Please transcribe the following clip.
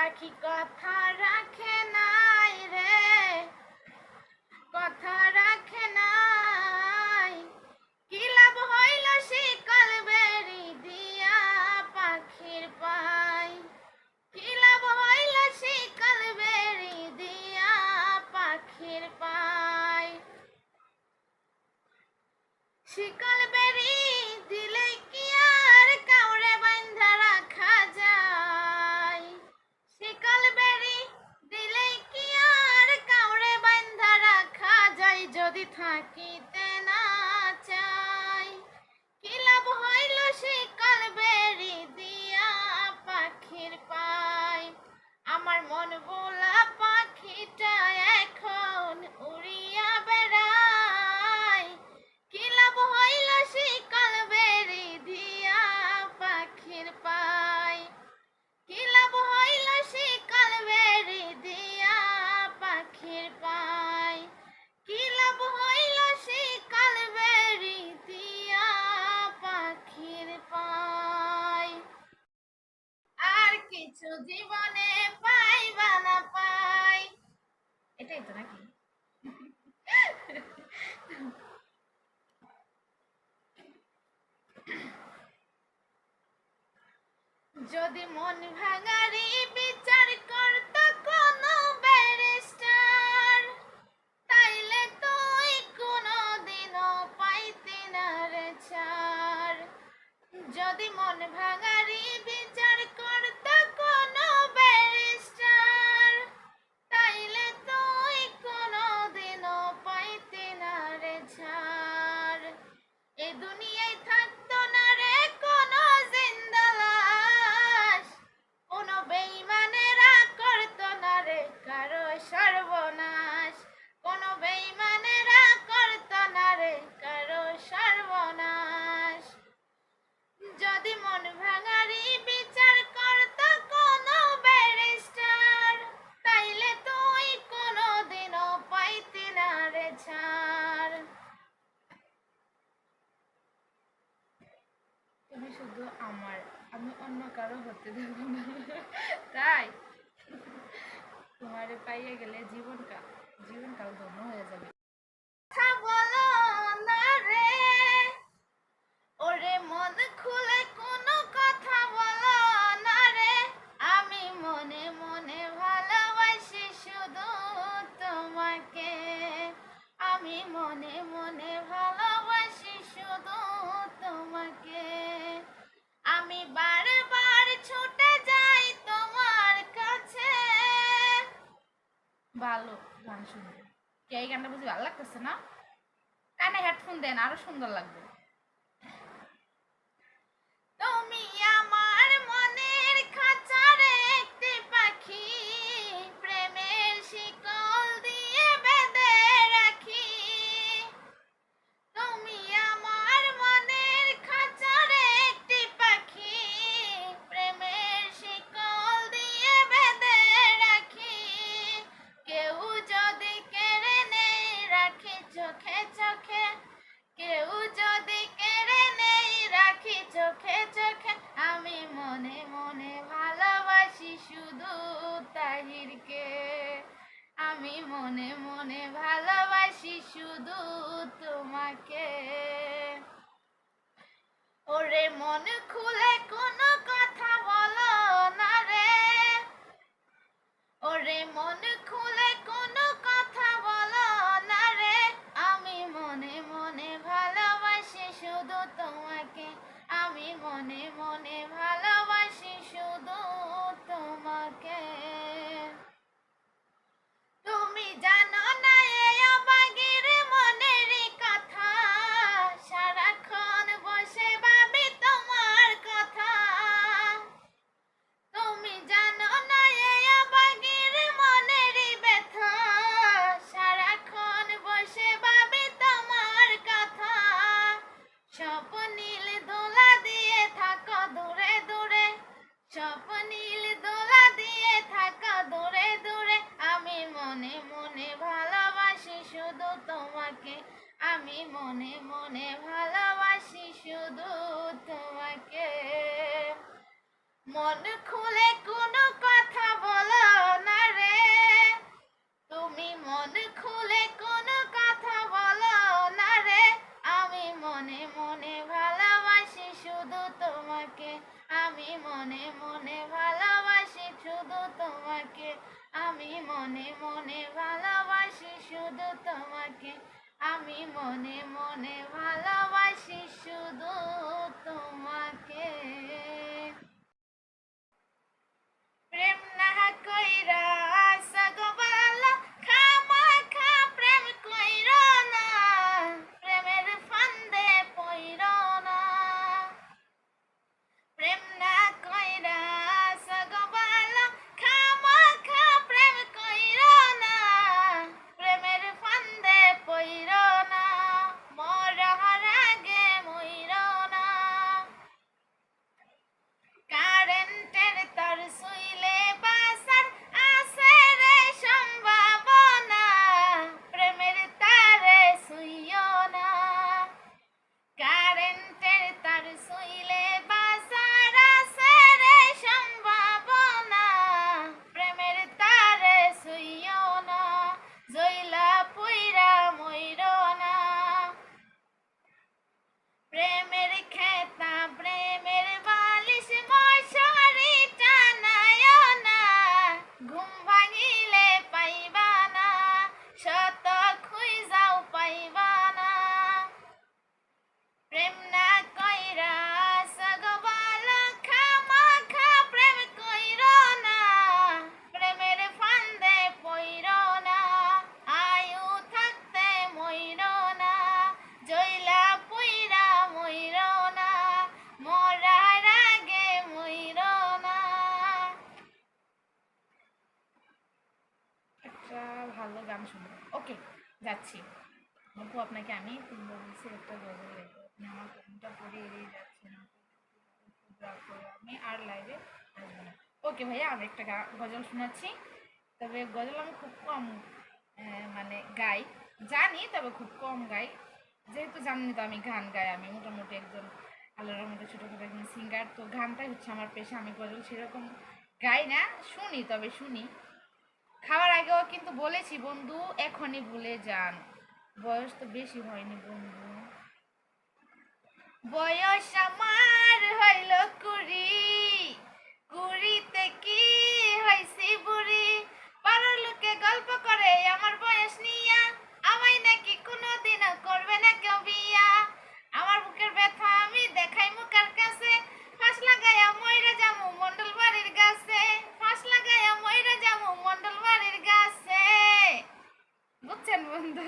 পাখি কথা রাখে নাই রে, কথা রাখে নাই। কি লাভ হইল শিকল বেরি দিয়া পাখির পাই, কি লাভ হইল শিকল বেরি দিয়া পাখির পাই। শিকল বেরি দিলে কি আর কাউরে বান্ধা রাখা যায়, শিকল বেরি দিলে কি আর কাউরে বান্ধা রাখা যায়, যদি থাকিতে না চাই। কি লাভ হইল শিকল বেরি দিয়া পাখির পাই। আমার মন ভোলা পাখিটা এখন উড়িয়া বেড়ায়, কি লাভ হইল শিকল বেরি দিয়া পাখির পাই, কি লাভ হইল শিকল বেরি দিয়া পাখির পাই, কি লাভ হইল শিকল বেরি দিয়া পাখির পাই। আর কিছু জীবনে পাইবা না পাই। এটাই তো নাকি? যদি মন ভাঙারি বিচার করত কোনো ব্যারিস্টার, তাইলে তুই কোনোদিনও পাইতি না রে ছাড়। যদি মন ভাঙারি বিচার করত কোনো ব্যারিস্টার, তাইলে তুই কোনোদিনও পাইতি না রে ছাড়। এ দুনিয়ায় থাকতো না রে কোনো জিন্দা লাশ, কোনো বেঈমানেরা করতো না রে কারো সর্বনাশ, কোনো বেঈমানেরা করতো না রে কারো সর্বনাশ। যদি মন ভাঙারি বিচার করত কোনো ব্যারিস্টার, তাইলে তুই কোনোদিনও পাইতি না রে ছাড়। তুমি শুধু আমার, আমি অন্য কারো হতে দেব না, তাই তোমারে পাইয়ে গেলে জীবনকাল ধন্য হয়ে যাবে। কথা বলো না রে, ওরে মন খুলে কোনো কথা বলো না রে, আমি মনে মনে ভালোবাসি শুধু তোমাকে, আমি মনে মনে ভালোবাসি শুধু তোমাকে। আমি বারবার ছুটে যাই তোমার কাছে। ভালো গান শুনবে কে? এই গানটা বুঝি ভালো লাগতেছে না? কানে হেডফোন দেন, আরো সুন্দর লাগবে। তুমি আমার মনের খাঁচারে একটি পাখি, প্রেমের শিকল দিয়ে বেঁধে রাখি। তুমি আমার মনের খাঁচারে একটি পাখি, প্রেমের শিকল দিয়ে বেঁধে রাখি। কেউ যদি কেড়ে নেই রাখি চোখে চোখে, কেউ যদি কেড়ে নেই রাখি চোখে চোখে, আমি মনে মনে ভালোবাসি শুধু তাহিরকে, আমি মনে মনে ভালোবাসি শুধু তোমাকে। ওরে মন খুলে কোনো কথা বলো না রে, ওরে মন খুলে কোনো কথা বলো না রে, আমি মনে মনে ভালোবাসি শুধু তোমাকে, আমি মনে মনে ভালোবাসি শুধু তোমাকে। তুমি জানো না এই অবাগির মনের কথা, সারাক্ষণ বসে ভাবি তোমার কথা। তুমি জানো না এই অবাগির মনের ব্যথা, সারাক্ষণ বসে ভাবি তোমার কথা। স্বপ্নীল দোলা দিয়ে থাকো দূরে দূরে, স্বপ্নীল দোলা দিয়ে থাকো দূরে দূরে, আমি মনে মনে ভালোবাসি শুধু তোমাকে, আমি মনে মনে ভালোবাসি শুধু তোমাকে। মন খুলে কোনো কথা বল আমি মনে মনে ভালোবাসি শুধু তোমাকে। প্রেম না কইরা আশা গো ভালো, খামাখা প্রেম কইরো না, প্রেমের ফান্দে পইরো না। প্রেম না কইরা আশা গো ভালো, খামাখা প্রেম কইরো না, প্রেমের ফান্দে পইরো না, মরার আগে মইরো না। কারেন্টের তার শুইলে বাসার আছে রে সম্ভাবনা, প্রেমের তারে শুইও না। কারেন্টের তার শুইলে বাসার আছে রে সম্ভাবনা, প্রেমের তারে শুইও না, জইলা পুইরা মইরো না। প্রেমের খেতা প্রেমের বালিশ মশারি টানায় না, ঘুম ভাঙিলে পাইবা না, শত খুঁজাও পাইবা না। প্রেম না কইরা আশা গো ভালো, খামাখা প্রেম কইরো না, প্রেমের ফান্দে পইরো না, আয়ু থাকতে মইরো না, জইলা পুইরা মইরো না, মরার আগে মইরো না। একটা ভালো গান শুনবো। ওকে, যাচ্ছি। আপু আপনাকে আমি বলছি একটা গজল লেখো, আপনি আমার কমেন্টটা পড়ে এড়িয়ে যাচ্ছেন, আমি আর লাইভে আসবো না। ওকে ভাইয়া, আমি একটা গজল শোনাচ্ছি। তবে গজল আমি খুব কম মানে গাই, জানি তবে খুব কম গাই। যেহেতু জানি তো আমি গান গাই, আমি মোটামুটি একজন আল্লাহর মধ্যে ছোটোখাটো একজন সিঙ্গার, তো গানটাই হচ্ছে আমার পেশা। আমি গজল সেরকম গাই না, শুনি, তবে শুনি। খাওয়ার আগেও কিন্তু বলেছি বন্ধু এখনই ভুলে যান, বয়স তো বেশি হয়নি বন্ধু, বয়স আমার হইল 20, 20তে কি হইছি বুড়ি, পাড়ার লোকে গল্প করে আমার বয়স নিয়া, আমায় নাকি কোনোদিনও করবে না কেউ বিয়া। আমার বুকের ব্যথা আমি দেখাই মুখের কাছে, ফাঁস লাগাইয়া মইরা যামু মন্ডল বাড়ির গাছে, ফাঁস লাগাইয়া মইরা যামু মন্ডল বাড়ির গাছে। বুঝছেন বন্ধু?